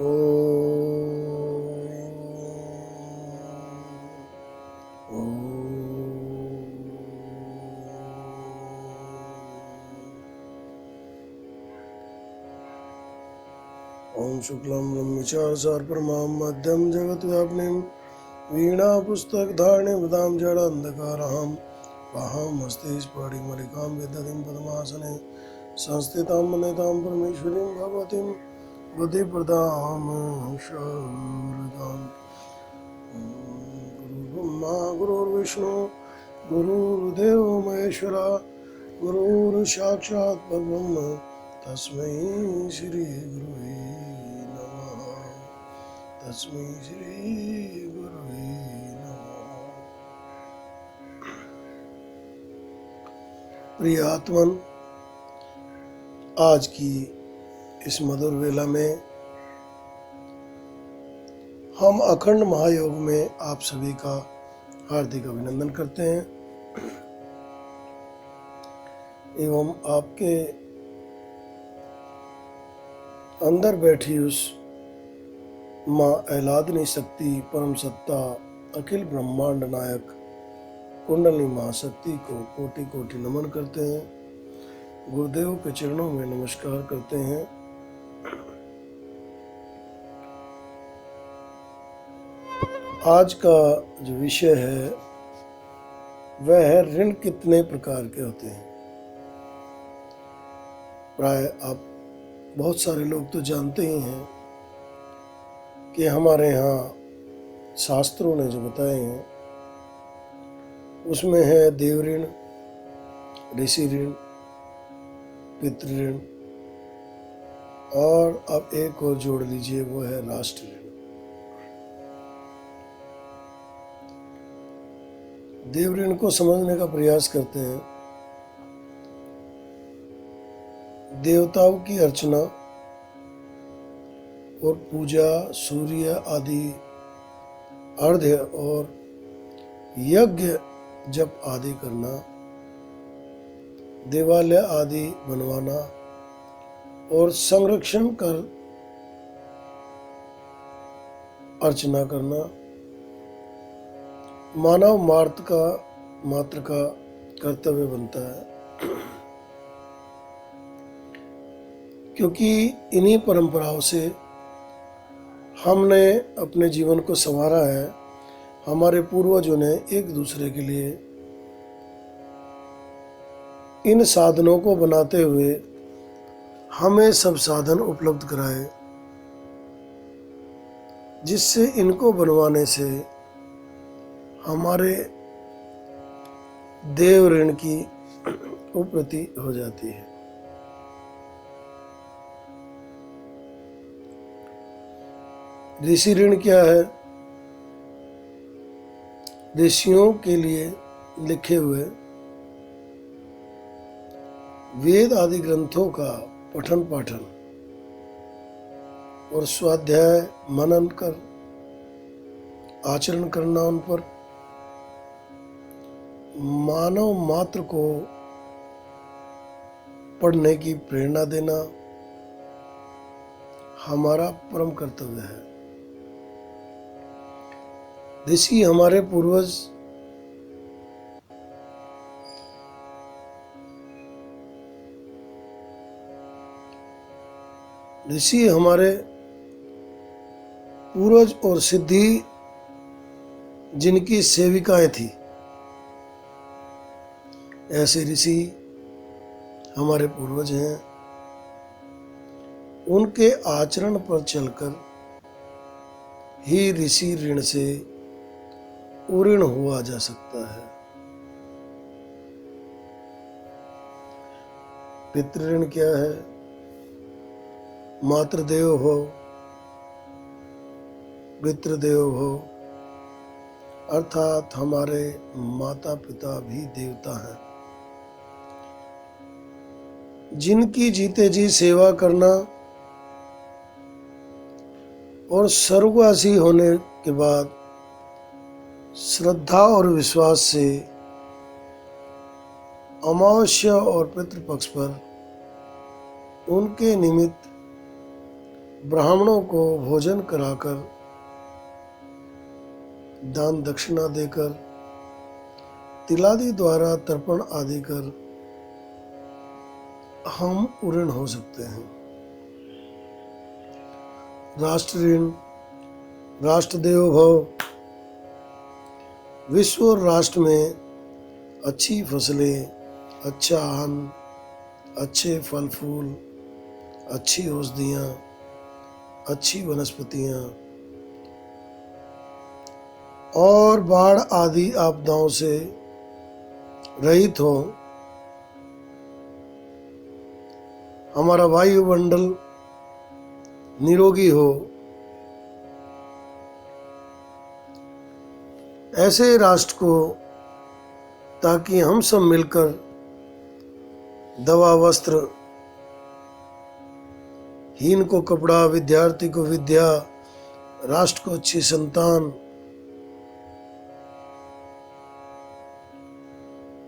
ओम शुक्लं ब्रह्मचार्यपरमां मध्यं जगद्व्यापिनीं वीणापुस्तकधारिणीं जडान्धकारहं वहामस्ति स्फटिकमलिकां विदधिं पद्मासने संस्थितां वन्दितां परमेश्वरीं भगवतीं बुद्धिप्रदां शारदाम्। गुरुर्ब्रह्मा गुरुर्विष्णु गुरुर्देवो महेश्वरा गुरुर्साक्षात् परब्रह्म तस्मै श्री गुरुवे नमः। तस्मै श्री गुरुवे नमः। प्रिय आत्मन, आज की इस मधुर वेला में हम अखंड महायोग में आप सभी का हार्दिक अभिनंदन करते हैं एवं आपके अंदर बैठी उस माँ आह्लादिनी शक्ति परम सत्ता अखिल ब्रह्मांड नायक कुंडलिनी महाशक्ति को कोटि कोटि नमन करते हैं। गुरुदेव के चरणों में नमस्कार करते हैं। आज का जो विषय है वह है ऋण कितने प्रकार के होते हैं। प्राय आप बहुत सारे लोग तो जानते ही हैं कि हमारे यहाँ शास्त्रों ने जो बताए हैं उसमें है देव ऋण, ऋषि ऋण, पितृ ऋण और अब एक और जोड़ लीजिए वो है राष्ट्र ऋण। देव ऋण को समझने का प्रयास करते हैं। देवताओं की अर्चना और पूजा, सूर्य आदि अर्घ्य और यज्ञ जप आदि करना, देवालय आदि बनवाना और संरक्षण कर अर्चना करना मानव मात्र का कर्तव्य बनता है, क्योंकि इन्हीं परंपराओं से हमने अपने जीवन को संवारा है। हमारे पूर्वजों ने एक दूसरे के लिए इन साधनों को बनाते हुए हमें सब साधन उपलब्ध कराए, जिससे इनको बनवाने से हमारे देव ऋण की उपरति हो जाती है। ऋषि ऋण क्या है? ऋषियों के लिए लिखे हुए वेद आदि ग्रंथों का पठन पाठन और स्वाध्याय मनन कर आचरण करना, उन पर मानव मात्र को पढ़ने की प्रेरणा देना हमारा परम कर्तव्य है। ऋषि हमारे पूर्वज और सिद्धि जिनकी सेविकाएं थी, ऐसे ऋषि हमारे पूर्वज हैं। उनके आचरण पर चलकर ही ऋषि ऋण से उऋण हुआ जा सकता है। पितृऋण क्या है? मातृदेव हो, पितृदेव हो, अर्थात हमारे माता पिता भी देवता हैं, जिनकी जीते जी सेवा करना और स्वर्गवासी होने के बाद श्रद्धा और विश्वास से अमावस्या और पितृपक्ष पर उनके निमित्त ब्राह्मणों को भोजन कराकर, दान दक्षिणा देकर, तिलादि द्वारा तर्पण आदि कर हम ऋण हो सकते हैं। राष्ट्र ऋण, राष्ट्र देवो भव। विश्व और राष्ट्र में अच्छी फसलें, अच्छा अन्न, अच्छे फल फूल, अच्छी औषधियाँ, अच्छी वनस्पतियाँ और बाढ़ आदि आपदाओं से रहित हो, हमारा वायुमंडल निरोगी हो, ऐसे राष्ट्र को, ताकि हम सब मिलकर दवा, वस्त्र, हीन को कपड़ा, विद्यार्थी को विद्या, राष्ट्र को अच्छी संतान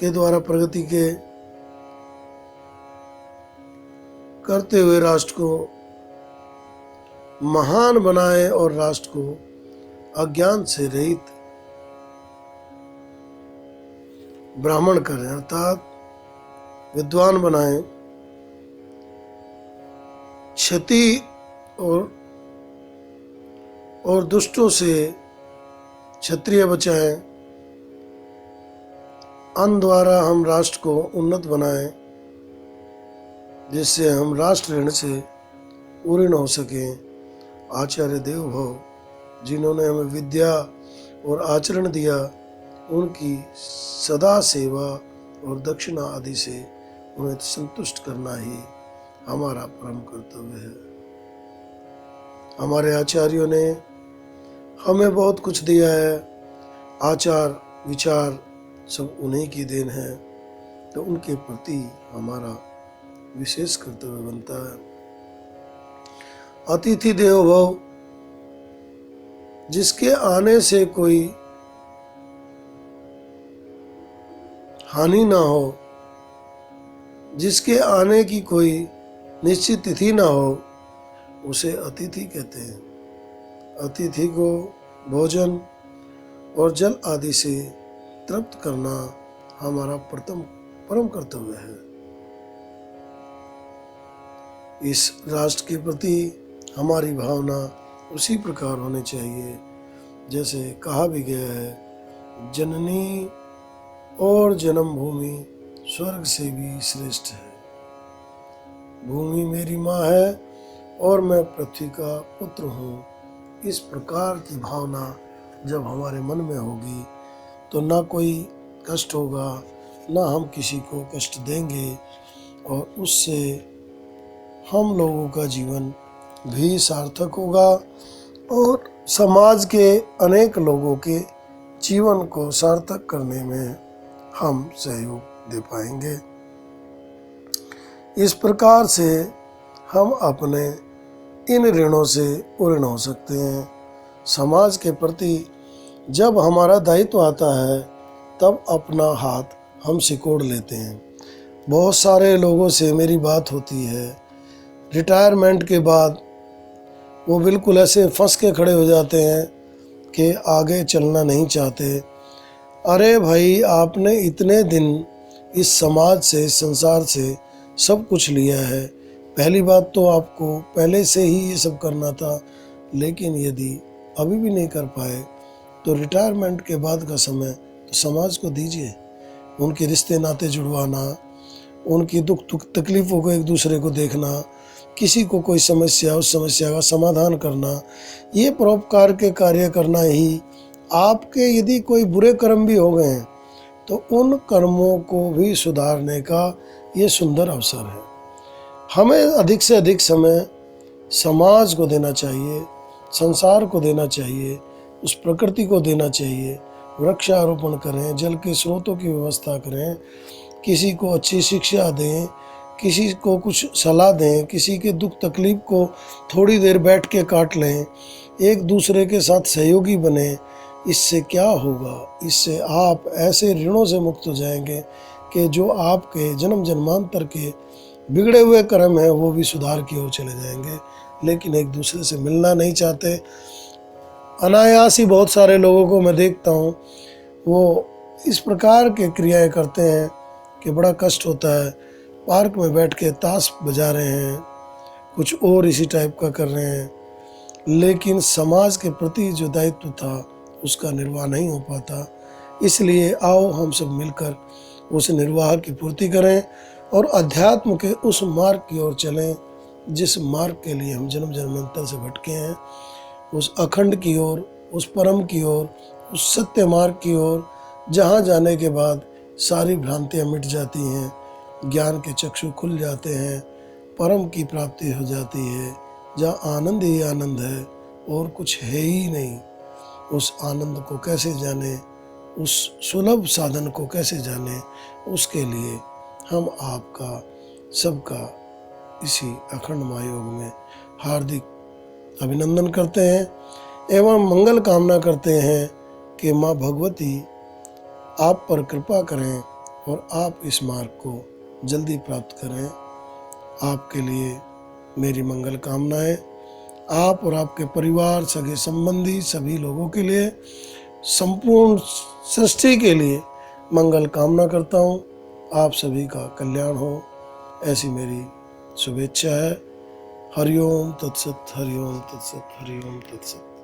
के द्वारा प्रगति के करते हुए राष्ट्र को महान बनाए और राष्ट्र को अज्ञान से रहित ब्राह्मण करें, अर्थात विद्वान बनाएं, क्षति और दुष्टों से क्षत्रिय बचाएं। अन्न द्वारा हम राष्ट्र को उन्नत बनाएं, जिससे हम राष्ट्र ऋण से ऊर्ण हो सकें। आचार्य देव भव, जिन्होंने हमें विद्या और आचरण दिया, उनकी सदा सेवा और दक्षिणा आदि से उन्हें संतुष्ट करना ही हमारा परम कर्तव्य है। हमारे आचार्यों ने हमें बहुत कुछ दिया है, आचार विचार सब उन्हीं की देन है, तो उनके प्रति हमारा विशेष कर्तव्य बनता है। अतिथि देवो भव, जिसके आने से कोई हानि ना हो, जिसके आने की कोई निश्चित तिथि ना हो, उसे अतिथि कहते हैं। अतिथि को भोजन और जल आदि से तृप्त करना हमारा परम कर्तव्य है। इस राष्ट्र के प्रति हमारी भावना उसी प्रकार होनी चाहिए जैसे कहा भी गया है, जननी और जन्मभूमि स्वर्ग से भी श्रेष्ठ है। भूमि मेरी माँ है और मैं पृथ्वी का पुत्र हूँ। इस प्रकार की भावना जब हमारे मन में होगी तो ना कोई कष्ट होगा, ना हम किसी को कष्ट देंगे, और उससे हम लोगों का जीवन भी सार्थक होगा और समाज के अनेक लोगों के जीवन को सार्थक करने में हम सहयोग दे पाएंगे। इस प्रकार से हम अपने इन ऋणों से ऊर्ण हो सकते हैं। समाज के प्रति जब हमारा दायित्व आता है तब अपना हाथ हम सिकोड़ लेते हैं। बहुत सारे लोगों से मेरी बात होती है, रिटायरमेंट के बाद वो बिल्कुल ऐसे फंस के खड़े हो जाते हैं कि आगे चलना नहीं चाहते। अरे भाई, आपने इतने दिन इस समाज से, संसार से सब कुछ लिया है, पहली बात तो आपको पहले से ही ये सब करना था, लेकिन यदि अभी भी नहीं कर पाए तो रिटायरमेंट के बाद का समय तो समाज को दीजिए। उनके रिश्ते नाते जुड़वाना, उनकी दुख तकलीफ़ों को एक दूसरे को देखना, किसी को कोई समस्या, उस समस्या का समाधान करना, ये परोपकार के कार्य करना ही आपके यदि कोई बुरे कर्म भी हो गए हैं तो उन कर्मों को भी सुधारने का ये सुंदर अवसर है। हमें अधिक से अधिक समय समाज को देना चाहिए, संसार को देना चाहिए, उस प्रकृति को देना चाहिए। वृक्षारोपण करें, जल के स्रोतों की व्यवस्था करें, किसी को अच्छी शिक्षा दें, किसी को कुछ सलाह दें, किसी के दुख तकलीफ को थोड़ी देर बैठ के काट लें, एक दूसरे के साथ सहयोगी बने। इससे क्या होगा? इससे आप ऐसे ऋणों से मुक्त हो जाएंगे कि जो आपके जन्म जन्मांतर के बिगड़े हुए कर्म हैं वो भी सुधार की ओर चले जाएंगे, लेकिन एक दूसरे से मिलना नहीं चाहते। अनायास ही बहुत सारे लोगों को मैं देखता हूँ, वो इस प्रकार के क्रियाएं करते हैं कि बड़ा कष्ट होता है। पार्क में बैठ के ताश बजा रहे हैं, कुछ और इसी टाइप का कर रहे हैं, लेकिन समाज के प्रति जो दायित्व था उसका निर्वाह नहीं हो पाता। इसलिए आओ हम सब मिलकर उस निर्वाह की पूर्ति करें और अध्यात्म के उस मार्ग की ओर चलें जिस मार्ग के लिए हम जन्म जन्मांतर से भटके हैं, उस अखंड की ओर, उस परम की ओर, उस सत्य मार्ग की ओर, जहाँ जाने के बाद सारी भ्रांतियाँ मिट जाती हैं, ज्ञान के चक्षु खुल जाते हैं, परम की प्राप्ति हो जाती है, जहाँ आनंद ही आनंद है और कुछ है ही नहीं। उस आनंद को कैसे जाने, उस सुलभ साधन को कैसे जाने, उसके लिए हम आपका सबका इसी अखंड महायोग में हार्दिक अभिनंदन करते हैं एवं मंगल कामना करते हैं कि माँ भगवती आप पर कृपा करें और आप इस मार्ग को जल्दी प्राप्त करें। आपके लिए मेरी मंगल कामनाएं, आप और आपके परिवार, सगे संबंधी सभी लोगों के लिए, संपूर्ण सृष्टि के लिए मंगल कामना करता हूँ। आप सभी का कल्याण हो, ऐसी मेरी शुभेच्छा है। हरिओम तत्सत, हरिओम तत्सत, हरिओम तत्सत।